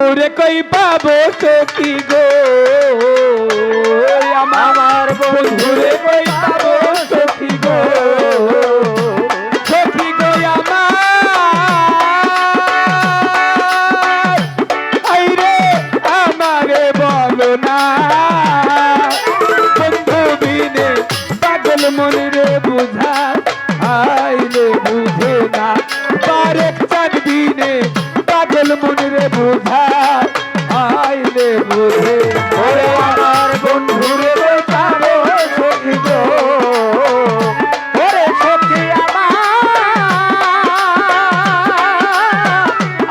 বন্ধুরে কই পাবো সখী গো আমার বন্ধুরে কই পাবো সখী গো সখী গো আমার আইরে আমারে বলো না বন্ধু বিনে পাগল মনে রে বুঝা আইলে বুঝে না বারেক চাঁদ বিনে পাগল মনে রে বুঝা আইলে বুঝে ওরে আমার বন্ধু রে পাবো সখী গো ওরে সখী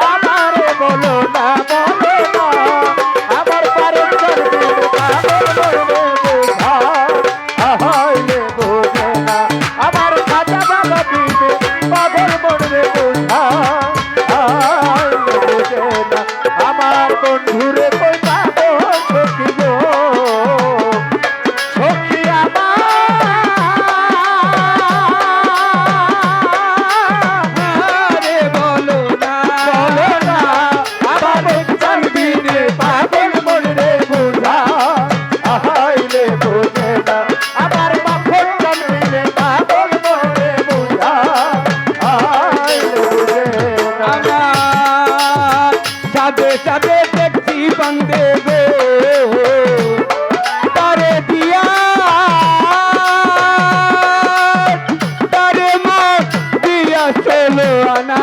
আমারে বলো না আমার বারেক চাঁদ বিনে পাগল মনে রে বুঝা আইলে বুঝে না আমার খাজা বাবা বিনে পাগল মনে রে বুঝা আমার বন্ধুরে কই পাবো সখী গো সখী আমারে বলো না আমার চাঁদ বিনে পাগল মনে রে বুঝা আইলে বুঝে না আমার মাখন চাঁদ বিনে পাগল মনে বুঝা আইলে বুঝে না চাঁদে চাঁদে দেখছি বন্দে গো তারে দিয়া তারে মত দিয়া চলো আনা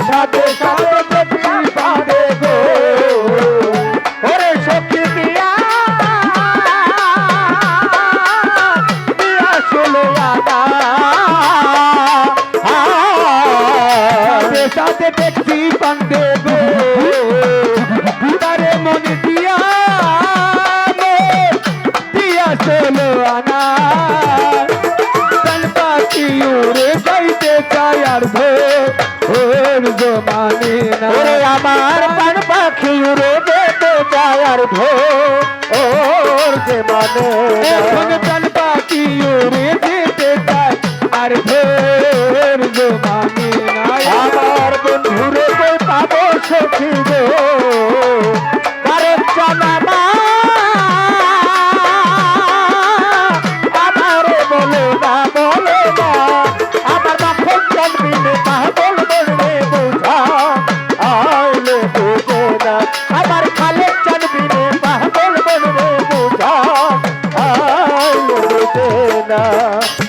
সাথে সাথে দেখছি বন্দে গো ওরে সখী দিয়া দিয়া চলো আনা সাথে দেখছি বন্দে গো তারে মনে দিয়া দিয়া চলো আনা কান পাখি উড়ে যাইতে চায় আর ভোর জমানে না ওরে আমার কান পাখি উড়ে যেতে চায় আর ভোর জমানে এখন কান পাখি উড়ে যেতে চায় আর ভোর জমানে না আমার বন্ধুরে কই পাবো সখী গো বারেক চাঁদ আমারে বলো না আমার মাখন চাঁদ বিনে পাগল মনে বুঝা আইলে বুঝে না আমার খালেক চাঁদ বিনে পাগল মনে বুঝা আইলে বুঝে না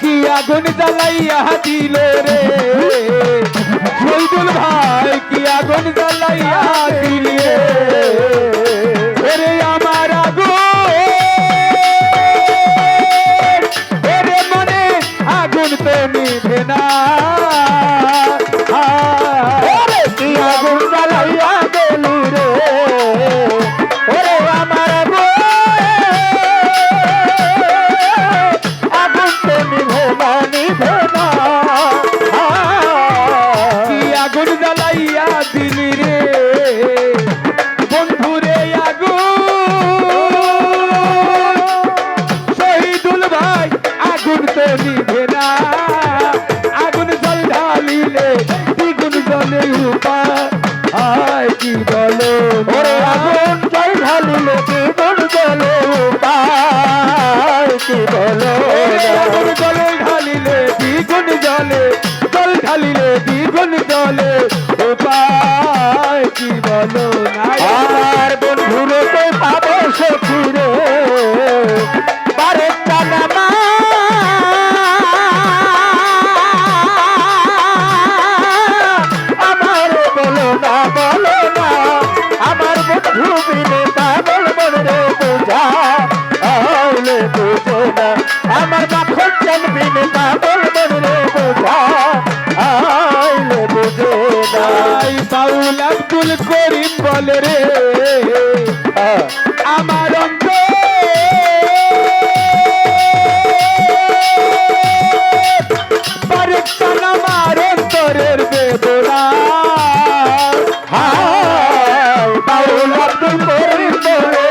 কি আগুন জ্বালাইয়া দিল রে শহীদুল ভাই কি আগুন জ্বালাইয়া দিলে রে আমার আগুন রে মনে আগুন তো নিভে না কি আগুন জ্বালাইয়া দিলি রে ওরে আমার আগুন তো নিভে না কি আগুন জ্বালাইয়া দিলি রে বন্ধুরে আগুন শহীদুল ভাই আগুন তো নিভে না আগুন জল ঢালিলে দ্বিগুণ জলে উপায় কি বলো ওরে আগুন জল ঢালিলে দ্বিগুণ জলে উপায় কি বলো আগুন জলে ঢালিলে দ্বিগুণ জলে জল ঢালিলে দ্বিগুণ জলে উপায় কি বলো না আমার বন্ধুরে কই পাবো সখী রে বারেক চাঁদ আমারে বলো না আমার বন্ধু বিনে পাগল মনে রে বুঝা আইলে বুঝে না আমার মাখন চাঁদ বিনে পাগল মনে রে বুঝা আইলে বুঝে না বাউল আব্দুল করিম বলে রে আমার বারেক চাঁদ আমার অন্তরের বেদনা বাউল আব্দুল করিম বলে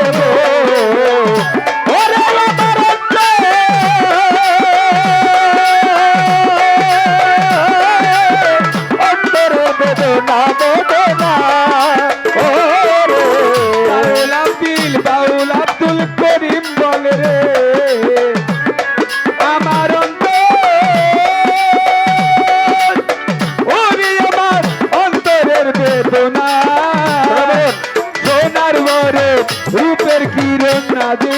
ওরে আমার অন্তরের বেদনা বেদনা ও রে বাউল আব্দুল করিম বলে রে আমার ওরে আমার অন্তরের বেদনা সোনার বরে রূপের কিরণ না যে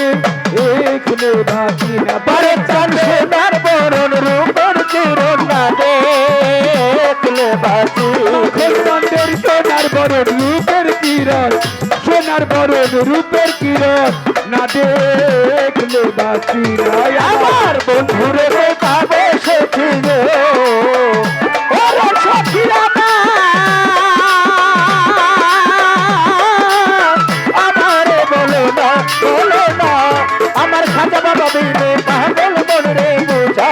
এখানে বাকি না বারে চান সোনার বরণ রূপের কিরণ না দেখলে বাঁচি খোলবন্দের সোনার বরণ রূপের কিরণ সোনার বরণ রূপের কিরণ না দেখলে বাঁচি না আমার বন্ধুরে পাবে সখী গো ওরে সখীরা আমারে বলো না আমার খাজা বাবা বিনে পাগল মন রে বুঝা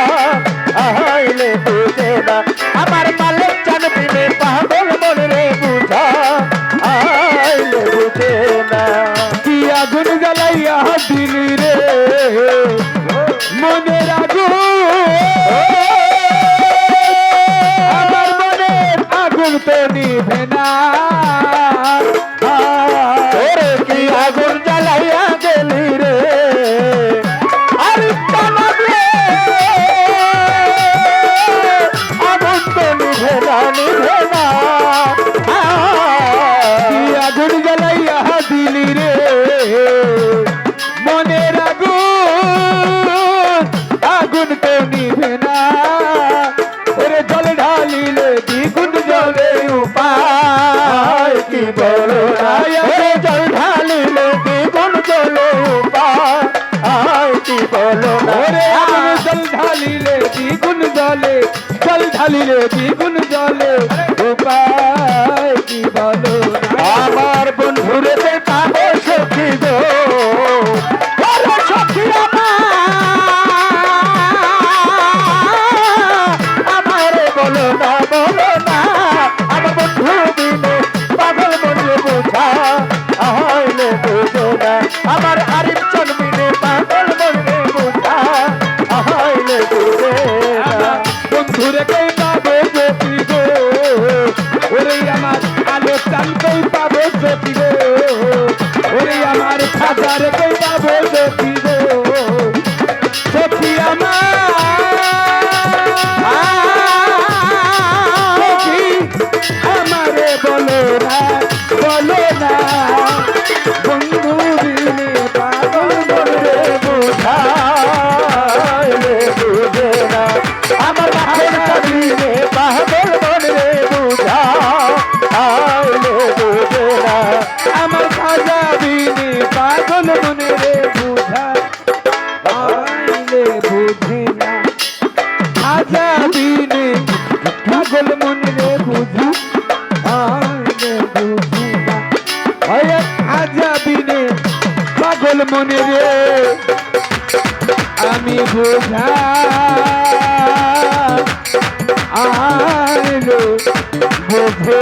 আইলে বুঝে না আমার মালিক চান বিনে পাগল মন রে বুঝা আইলে বুঝে না কি আগুন জ্বালাইয়া দিলি রে মনের আগুন আমার মনের আগুন তো নিভে না ওরে কি আগুন জ্বালাইয়া গেলি রে আর টানাবে আগুন তো নিভে না কি আগুন জ্বালাইয়া দিলি রে মনের আগুন আগুন তো নিভে না ওরে জল ঢালিলে দ্বিগুণ জলে উপায় কি বলো না ওরে জল ঢালিলে দ্বিগুণ জলে উপায় কি বলো না ওরে আগুন জল ঢালিলে দ্বিগুণ জলে জল ঢালিলে দ্বিগুণ জলে উপায় কি বলো না আমার বন্ধুরে পাবো সখী গো ওরে সখী আমারে বলো না আমার বন্ধু বিনে পাগল মনে বোঝা আইলে বুঝো না আমার আরিফ চন্দ্রিনে পাগল মনে বোঝা আইলে বুঝে না বন্ধুরে কই পাবো জ্যোতি গো ওরে আমার আলো চান কই পাবো জ্যোতি গো ওরে আমার খাজারে কই পাবো জ্যোতি গো সখী সখী আমারে বলো না বন্ধু দিনে পাগল মনে বুঝাইলে বুঝে না আমার বাপের কাবিনে পাগল মনে বুঝা আইলে বুঝে না আমার খাজা বিনে পাগল মনে রে বুঝা আইলে বুঝে না খাজা বিনে পাগল মনে রে বুঝা আইলে বুঝে না ওই খাজা বিনে পাগল মনে রে আমি বুঝা আইলে বুঝে